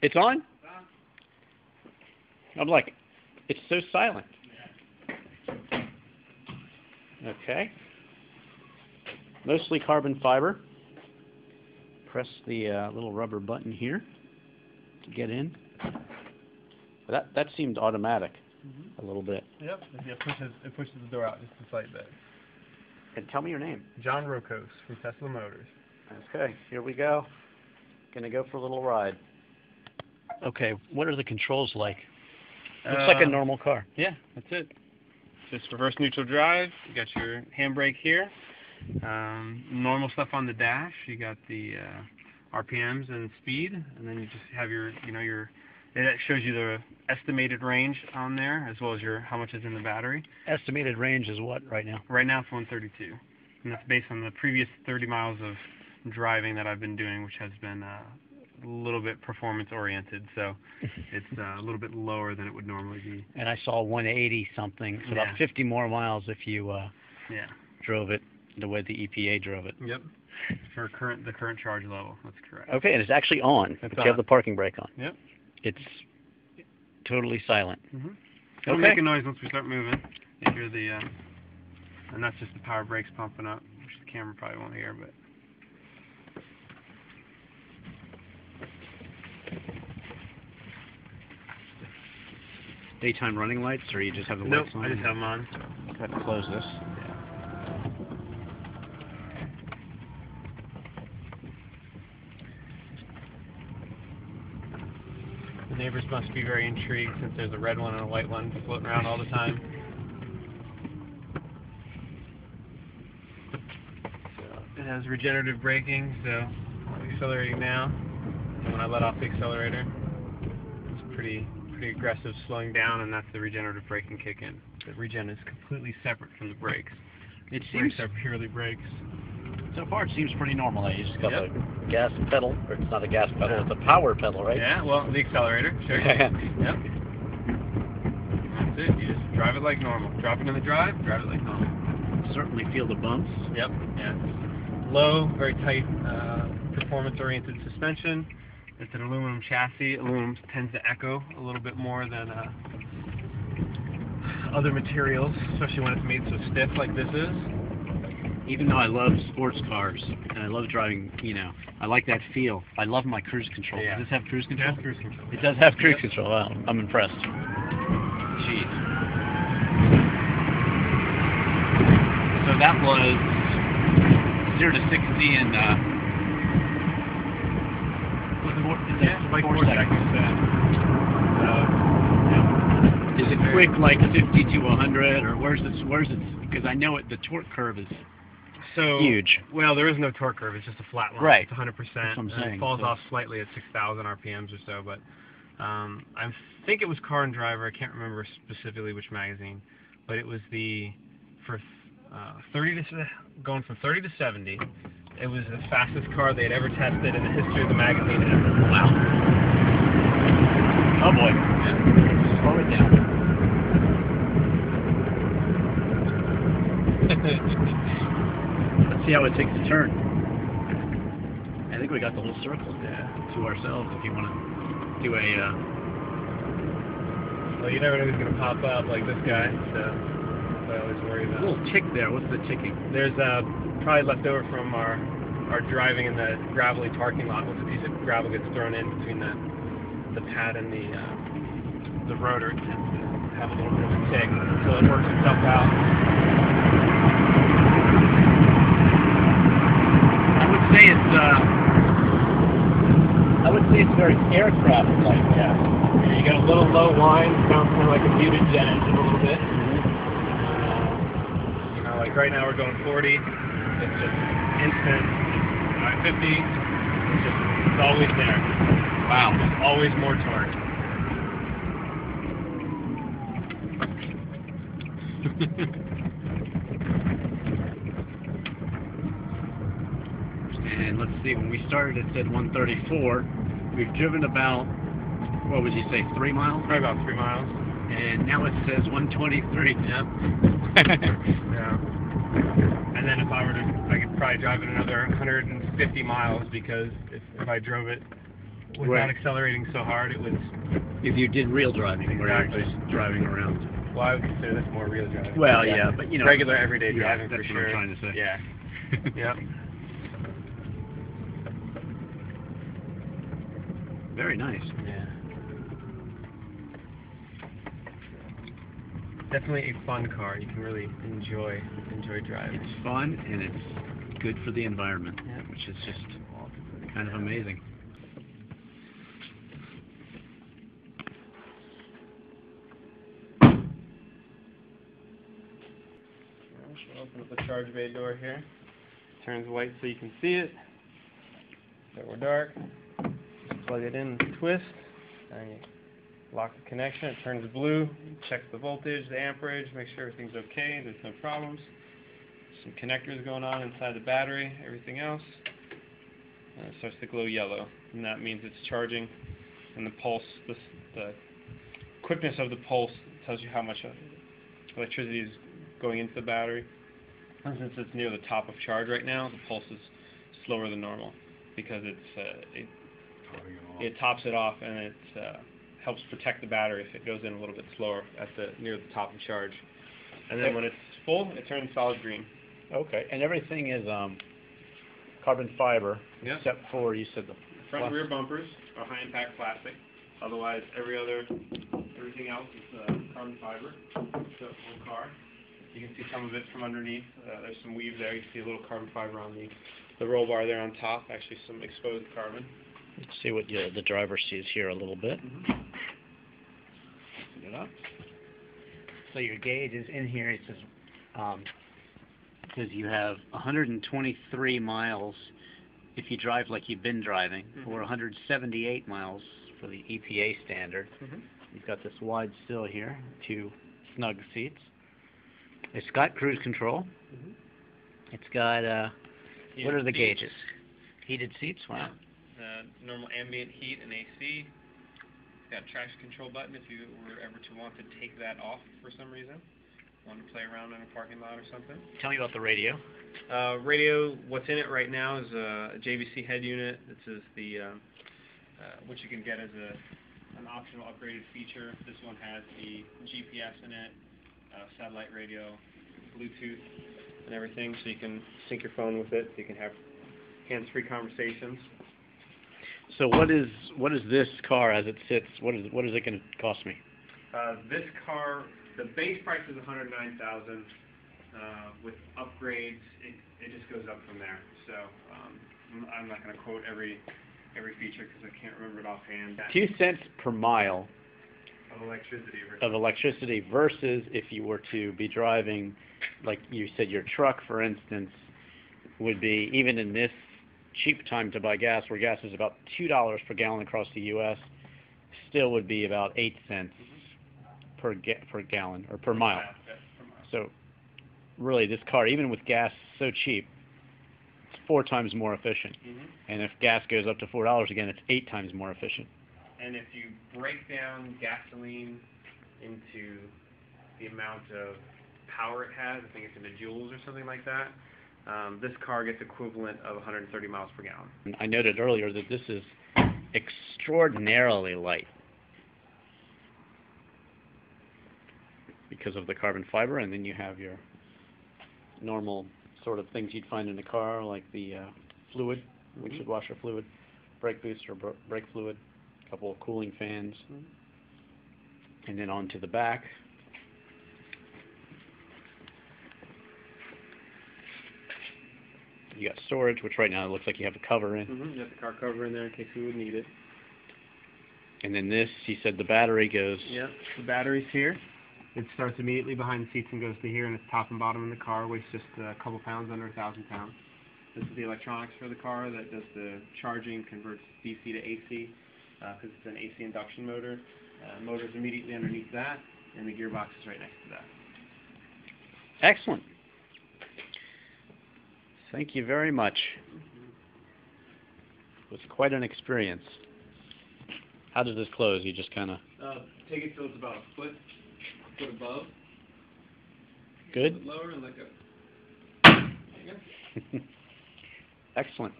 It's on? I'm like, it's so silent. Okay. Mostly carbon fiber. Press the little rubber button here to get in. That seemed automatic a little bit. Yep. It pushes the door out just a slight bit. And tell me your name. John Rokos from Tesla Motors. Okay, here we go. Gonna go for a little ride. Okay, what are the controls like? Looks like a normal car. Yeah, that's it. Just reverse neutral drive. You got your handbrake here. Normal stuff on the dash. You got the RPMs and speed, and then you just have your, it shows you the estimated range on there, as well as how much is in the battery. Estimated range is what right now? Right now it's 132, and that's based on the previous 30 miles of driving that I've been doing, which has been a little bit performance oriented, so it's a little bit lower than it would normally be. And I saw 180 something, so about 50 more miles if you drove it the way the EPA drove it. Yep. For the current charge level, that's correct. Okay, and it's actually on. But you have the parking brake on. Yep. It's totally silent. It'll make a noise once we start moving. You hear the, and that's just the power brakes pumping up, which the camera probably won't hear, but. Daytime running lights, or you just have the lights on? I just have them on. I have to close this. The neighbors must be very intrigued since there's a red one and a white one floating around all the time. So it has regenerative braking, so I'm accelerating now. And when I let off the accelerator, it's pretty aggressive slowing down, and that's the regenerative braking kick in. The regen is completely separate from the brakes. It seems are purely brakes. So far, it seems pretty normal. You just got the gas pedal, or it's not a gas pedal, it's a power pedal, right? Yeah, well, the accelerator. Sure. Yep. That's it. You just drive it like normal. Drop it in the drive, drive it like normal. Certainly feel the bumps. Yep. Yeah. Low, very tight, performance-oriented suspension. It's an aluminum chassis. Aluminum tends to echo a little bit more than other materials, especially when it's made so stiff like this is. Even though I love sports cars, and I love driving, I like that feel. I love my cruise control. Yeah. Does this have cruise control? It has cruise control. It does have cruise control. Wow, I'm impressed. Jeez. So that was 0 to 60 in like 4 seconds. Is it quick, like 50 to 100, or where's it? Because I know the torque curve is huge. Well, there is no torque curve. It's just a flat line. Right. It's 100%. That's what I'm saying. It falls off slightly at 6,000 RPMs or so, but I think it was Car and Driver. I can't remember specifically which magazine, but it was for 30 to going from 30 to 70. It was the fastest car they had ever tested in the history of the magazine ever. Wow. Oh boy. Yeah. Slow it down. Let's see how it takes a turn. I think we got the whole circle to ourselves if you want to do a... Well, you never know who's going to pop up like this guy, so I always worry about. A little tick there. What's the ticking? There's probably left over from our driving in the gravelly parking lot. Once a piece of gravel gets thrown in between the pad and the rotor, it tends to have a little bit of a tick until it works itself out. I would say it's very aircraft-like. Yeah. You got a little low whine, sounds kind of like a muted jet engine a little bit. Like right now we're going 40. It's just instant. 50. It's always there. Wow. There's always more torque. And let's see, when we started it said 134. We've driven about, what would you say, 3 miles? Probably about 3 miles. And now it says 123. Yep. Yeah. And then if I were to, I could probably drive it another 150 miles because if I drove it without accelerating so hard, it was... If you did real driving, where Exactly. you're just driving around. Well, I would consider this more real driving. Well, yeah, but you know, regular everyday driving that's for what sure. I'm trying to say. Yeah. Yep. Very nice. Yeah. Definitely a fun car. You can really enjoy driving. It's fun and it's good for the environment, Yeah. which is just kind of amazing. We'll open up the charge bay door here. Turns white so you can see it. If it were dark, just plug it in, twist, and you lock the connection. It turns blue. Checks the voltage, the amperage, make sure everything's okay. There's no problems. Some connectors going on inside the battery. Everything else. And it starts to glow yellow, and that means it's charging. And the pulse, the quickness of the pulse tells you how much electricity is going into the battery. And since it's near the top of charge right now, the pulse is slower than normal because it tops it off, and it helps protect the battery if it goes in a little bit slower at near the top of charge. And then when it's full, it turns solid green. Okay, and everything is carbon fiber, Yep. except for, you said, the Front and rear bumpers are high impact plastic. Otherwise, everything else is carbon fiber. So whole car. You can see some of it from underneath. There's some weave there. You can see a little carbon fiber on the roll bar there on top. Actually, some exposed carbon. Let's see what the driver sees here a little bit. Get it up. So your gauge is in here. It says you have 123 miles if you drive like you've been driving, or 178 miles for the EPA standard. You've got this wide sill here, 2 snug seats. It's got cruise control. It's got, what are the gauges? Heated seats? Wow. Normal ambient heat and AC. It's got a traction control button if you were ever to want to take that off for some reason. Want to play around in a parking lot or something. Tell me about the radio. Radio, what's in it right now is a JVC head unit. This is which you can get as an optional upgraded feature. This one has the GPS in it, satellite radio, Bluetooth, and everything, so you can sync your phone with it. So you can have hands-free conversations. So what is this car as it sits? What is it going to cost me? This car, the base price is $109,000. With upgrades, it just goes up from there. So I'm not going to quote every feature because I can't remember it offhand. 2 cents per mile of electricity versus if you were to be driving, like you said, your truck, for instance, would be, even in this cheap time to buy gas, where gas is about $2 per gallon across the U.S., still would be about 8 cents per gallon, or per mile. So really, this car, even with gas so cheap, it's 4 times more efficient. And if gas goes up to $4 again, it's 8 times more efficient. And if you break down gasoline into the amount of power it has, I think it's into joules or something like that, this car gets equivalent of 130 miles per gallon. I noted earlier that this is extraordinarily light because of the carbon fiber, and then you have your normal sort of things you'd find in a car, like the fluid, windshield washer fluid, brake booster, brake fluid, a couple of cooling fans, and then onto the back. You got storage, which right now it looks like you have a cover in. You got the car cover in there in case you would need it. And then this, you said the battery goes... Yep, the battery's here. It starts immediately behind the seats and goes to here, and it's top and bottom in the car, weighs just a couple pounds, under 1,000 pounds. This is the electronics for the car that does the charging, converts DC to AC, because it's an AC induction motor. Motor's immediately underneath that, and the gearbox is right next to that. Excellent. Thank you very much. It was quite an experience. How does this close? You just kind of... Take it till it's about a foot above. Good. A little bit lower and let go. There you go. Excellent.